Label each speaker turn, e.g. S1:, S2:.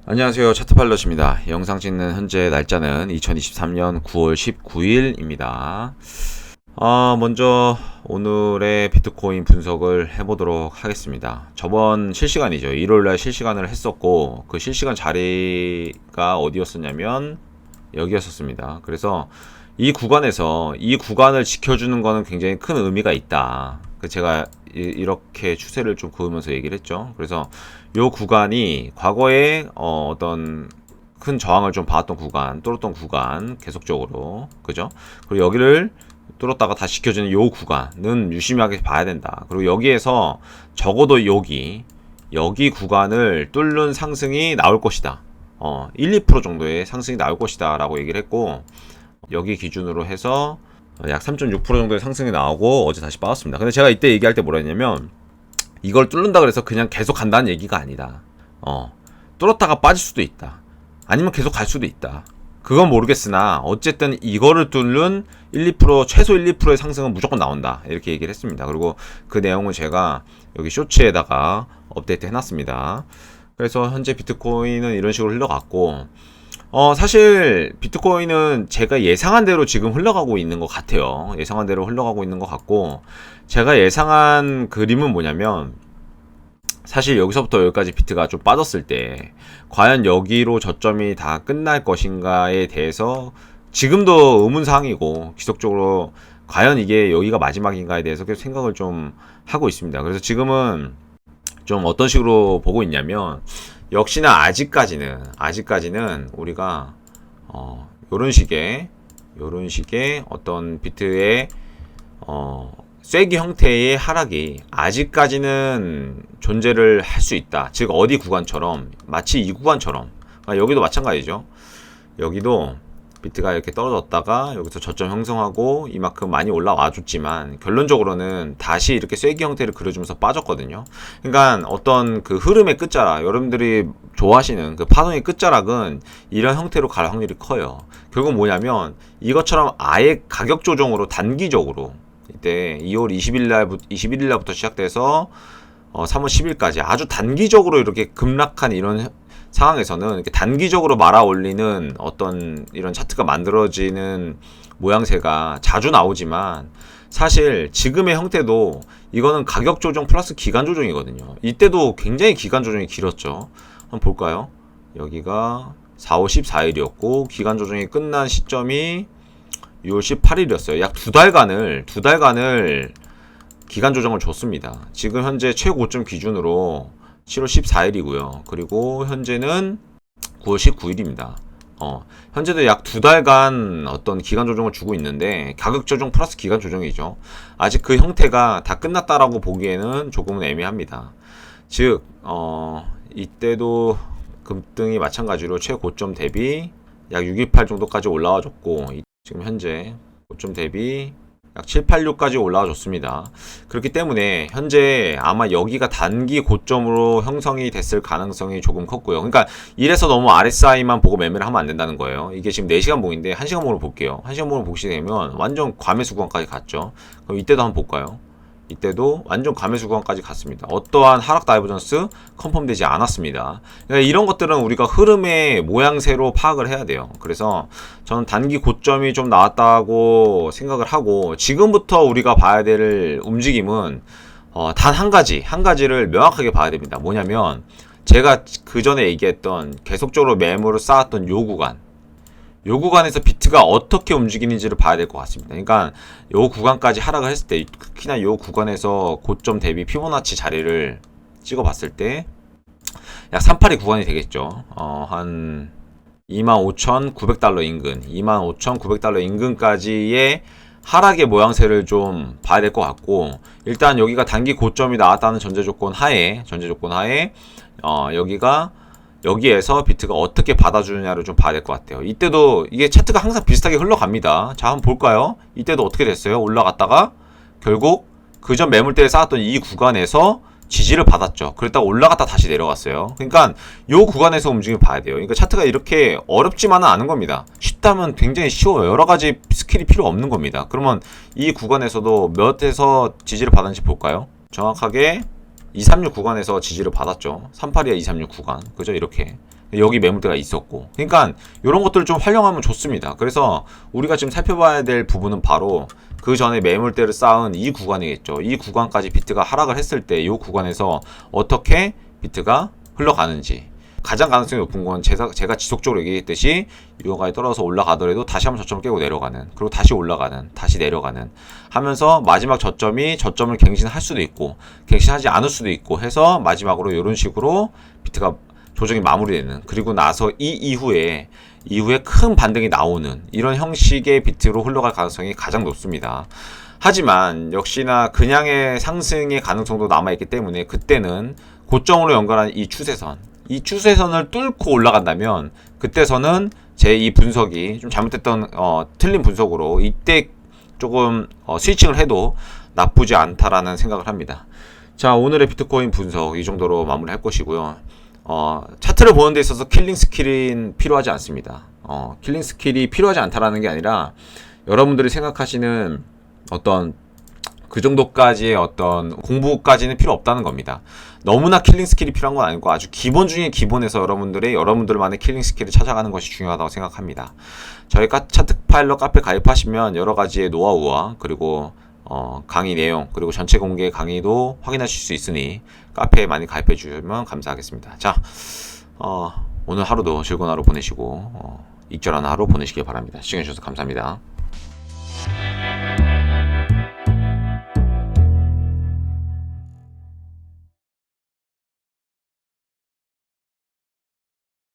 S1: 안녕하세요. 차트파일럿입니다. 영상 찍는 현재 날짜는 2023년 9월 19일입니다. 먼저 오늘의 비트코인 분석을 해보도록 하겠습니다. 저번 실시간이죠. 1월날 실시간을 했었고 그 실시간 자리가 어디였었냐면 여기였었습니다. 그래서 이 구간에서 이 구간을 지켜주는 거는 굉장히 큰 의미가 있다. 제가 이렇게 추세를 좀 그으면서 얘기를 했죠. 그래서 요 구간이 과거에 어떤 큰 저항을 좀 봐왔던 구간, 뚫었던 구간 계속적으로, 그죠? 그리고 여기를 뚫었다가 다시 지켜주는 요 구간은 유심하게 봐야 된다. 그리고 여기에서 적어도 여기 구간을 뚫는 상승이 나올 것이다. 1, 2% 정도의 상승이 나올 것이다 라고 얘기를 했고, 여기 기준으로 해서 약 3.6% 정도의 상승이 나오고 어제 다시 빠졌습니다. 근데 제가 이때 얘기할 때 뭐라 했냐면 이걸 뚫는다 그래서 그냥 계속 간다는 얘기가 아니다. 뚫었다가 빠질 수도 있다. 아니면 계속 갈 수도 있다. 그건 모르겠으나 어쨌든 이거를 뚫는 1, 2% 최소 1, 2%의 상승은 무조건 나온다. 이렇게 얘기를 했습니다. 그리고 그 내용을 제가 여기 쇼츠에다가 업데이트 해놨습니다. 그래서 현재 비트코인은 이런 식으로 흘러갔고 사실 비트코인은 제가 예상한 대로 지금 흘러가고 있는 것 같아요. 예상한 대로 흘러가고 있는 것 같고, 제가 예상한 그림은 뭐냐면 사실 여기서부터 여기까지 비트가 좀 빠졌을 때 과연 여기로 저점이 다 끝날 것인가에 대해서 지금도 의문사항이고, 지속적으로 과연 이게 여기가 마지막인가에 대해서 계속 생각을 좀 하고 있습니다. 그래서 지금은 좀 어떤 식으로 보고 있냐면, 역시나 아직까지는 우리가 요런 식의 어떤 비트의 쐐기 형태의 하락이 아직까지는 존재를 할 수 있다. 즉 어디 구간처럼, 마치 이 구간처럼, 여기도 마찬가지죠. 여기도 비트가 이렇게 떨어졌다가 여기서 저점 형성하고 이만큼 많이 올라와 줬지만 결론적으로는 다시 이렇게 쐐기 형태를 그려주면서 빠졌거든요. 그러니까 어떤 그 흐름의 끝자락, 여러분들이 좋아하시는 그 파동의 끝자락은 이런 형태로 갈 확률이 커요. 결국 뭐냐면 이것처럼 아예 가격 조정으로 단기적으로 이때 2월 21일날부터 시작돼서 3월 10일까지 아주 단기적으로 이렇게 급락한 이런 상황에서는 이렇게 단기적으로 말아 올리는 어떤 이런 차트가 만들어지는 모양새가 자주 나오지만, 사실 지금의 형태도 이거는 가격 조정 플러스 기간 조정이거든요. 이때도 굉장히 기간 조정이 길었죠. 한번 볼까요? 여기가 4월 14일이었고 기간 조정이 끝난 시점이 6월 18일이었어요. 약 두 달간을 기간 조정을 줬습니다. 지금 현재 최고점 기준으로 7월 14일이고요. 그리고 현재는 9월 19일입니다. 현재도 약 두 달간 어떤 기간 조정을 주고 있는데, 가격 조정 플러스 기간 조정이죠. 아직 그 형태가 다 끝났다라고 보기에는 조금은 애매합니다. 즉, 이때도 급등이 마찬가지로 최고점 대비 약 628 정도까지 올라와 줬고, 지금 현재 고점 대비 약 786까지 올라와 줬습니다. 그렇기 때문에 현재 아마 여기가 단기 고점으로 형성이 됐을 가능성이 조금 컸고요. 그러니까 이래서 너무 RSI만 보고 매매를 하면 안 된다는 거예요. 이게 지금 4시간 봉인데 1시간 봉으로 볼게요. 1시간 봉으로 보시게 되면 완전 과매수 구간까지 갔죠. 그럼 이때도 한번 볼까요? 이때도 완전 과매수 구간까지 갔습니다. 어떠한 하락 다이버전스 컨펌되지 않았습니다. 그러니까 이런 것들은 우리가 흐름의 모양새로 파악을 해야 돼요. 그래서 저는 단기 고점이 좀 나왔다고 생각을 하고, 지금부터 우리가 봐야 될 움직임은 단 한 가지를 명확하게 봐야 됩니다. 뭐냐면 제가 그 전에 얘기했던 계속적으로 매물을 쌓았던 요 구간에서 비트가 어떻게 움직이는지를 봐야 될 것 같습니다. 그러니까 요 구간까지 하락을 했을 때, 특히나 요 구간에서 고점 대비 피보나치 자리를 찍어봤을 때 약 382 구간이 되겠죠. 한 25,900달러 인근, 25,900달러 인근까지의 하락의 모양새를 좀 봐야 될 것 같고, 일단 여기가 단기 고점이 나왔다는 전제 조건 하에 여기에서 비트가 어떻게 받아주느냐를 좀 봐야 될 것 같아요. 이때도 이게 차트가 항상 비슷하게 흘러갑니다. 자, 한번 볼까요? 이때도 어떻게 됐어요? 올라갔다가 결국 그전 매물대에 쌓았던 이 구간에서 지지를 받았죠. 그랬다가 올라갔다 다시 내려갔어요. 그러니까 이 구간에서 움직임을 봐야 돼요. 그러니까 차트가 이렇게 어렵지만은 않은 겁니다. 쉽다면 굉장히 쉬워요. 여러 가지 스킬이 필요 없는 겁니다. 그러면 이 구간에서도 몇에서 지지를 받았는지 볼까요? 정확하게 236 구간에서 지지를 받았죠. 382와 236 구간. 그죠? 이렇게. 여기 매물대가 있었고. 그러니까 이런 것들을 좀 활용하면 좋습니다. 그래서 우리가 지금 살펴봐야 될 부분은 바로 그 전에 매물대를 쌓은 이 구간이겠죠. 이 구간까지 비트가 하락을 했을 때 이 구간에서 어떻게 비트가 흘러가는지. 가장 가능성이 높은 건 제가 지속적으로 얘기했듯이 유효가에 떨어져서 올라가더라도 다시 한번 저점을 깨고 내려가는, 그리고 다시 올라가는, 다시 내려가는 하면서 마지막 저점이 저점을 갱신할 수도 있고 갱신하지 않을 수도 있고 해서 마지막으로 이런 식으로 비트가 조정이 마무리되는, 그리고 나서 이 이후에 큰 반등이 나오는 이런 형식의 비트로 흘러갈 가능성이 가장 높습니다. 하지만 역시나 그냥의 상승의 가능성도 남아있기 때문에 그때는 고점으로 연결한 이 추세선을 뚫고 올라간다면 그때서는 제 이 분석이 좀 잘못됐던 틀린 분석으로 이때 조금 스위칭을 해도 나쁘지 않다라는 생각을 합니다. 자, 오늘의 비트코인 분석 이 정도로 마무리할 것이고요. 차트를 보는 데 있어서 킬링 스킬은 필요하지 않습니다. 킬링 스킬이 필요하지 않다라는 게 아니라 여러분들이 생각하시는 어떤 그 정도까지의 어떤 공부까지는 필요 없다는 겁니다. 너무나 킬링 스킬이 필요한 건 아니고 아주 기본 중에 기본에서 여러분들만의 킬링 스킬을 찾아가는 것이 중요하다고 생각합니다. 저희 차트 파일럿 카페 가입하시면 여러 가지의 노하우와 그리고 강의 내용, 그리고 전체 공개 강의도 확인하실 수 있으니 카페에 많이 가입해 주시면 감사하겠습니다. 자, 오늘 하루도 즐거운 하루 보내시고 익절한 하루 보내시길 바랍니다. 시청해 주셔서 감사합니다.